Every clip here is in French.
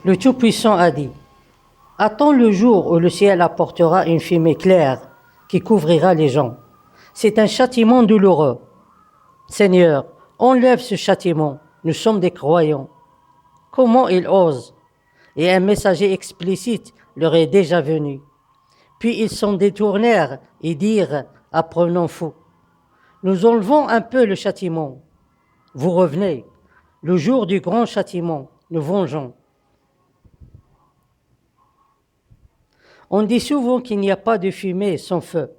Le Tout-Puissant a dit, attends le jour où le ciel apportera une fumée claire qui couvrira les gens. C'est un châtiment douloureux. Seigneur, enlève ce châtiment. Nous sommes des croyants. Comment ils osent? Et un messager explicite leur est déjà venu. Puis ils s'en détournèrent et dirent, apprenons fou. Nous enlevons un peu le châtiment. Vous revenez. Le jour du grand châtiment, nous vengeons. On dit souvent qu'il n'y a pas de fumée sans feu.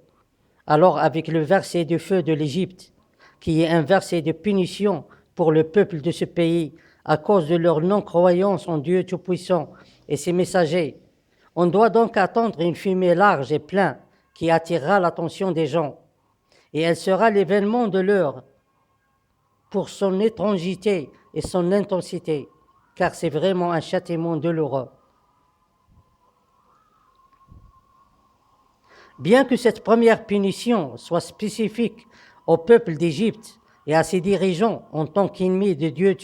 Alors avec le verset de feu de l'Égypte, qui est un verset de punition pour le peuple de ce pays à cause de leur non-croyance en Dieu Tout-Puissant et ses messagers, on doit donc attendre une fumée large et pleine qui attirera l'attention des gens. Et elle sera l'événement de l'heure pour son étrangeté et son intensité, car c'est vraiment un châtiment douloureux. Bien que cette première punition soit spécifique au peuple d'Égypte et à ses dirigeants en tant qu'ennemis de Dieu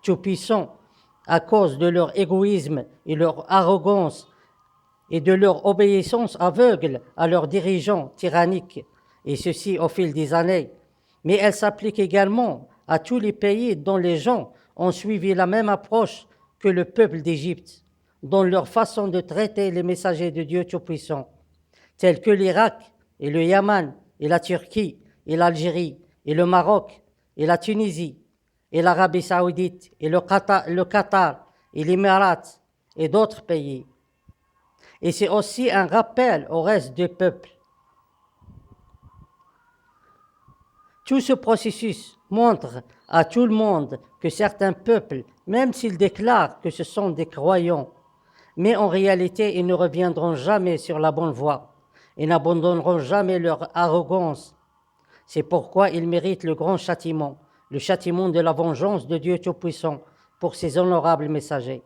Tout-Puissant, à cause de leur égoïsme et leur arrogance et de leur obéissance aveugle à leurs dirigeants tyranniques, et ceci au fil des années, mais elle s'applique également à tous les pays dont les gens ont suivi la même approche que le peuple d'Égypte, dans leur façon de traiter les messagers de Dieu Tout-Puissant, tels que l'Irak et le Yémen et la Turquie et l'Algérie et le Maroc et la Tunisie et l'Arabie saoudite et le Qatar et l'Émirat et d'autres pays. Et c'est aussi un rappel au reste des peuples. Tout ce processus montre à tout le monde que certains peuples, même s'ils déclarent que ce sont des croyants, mais en réalité, ils ne reviendront jamais sur la bonne voie et n'abandonneront jamais leur arrogance. C'est pourquoi ils méritent le grand châtiment, le châtiment de la vengeance de Dieu Tout-Puissant pour ses honorables messagers.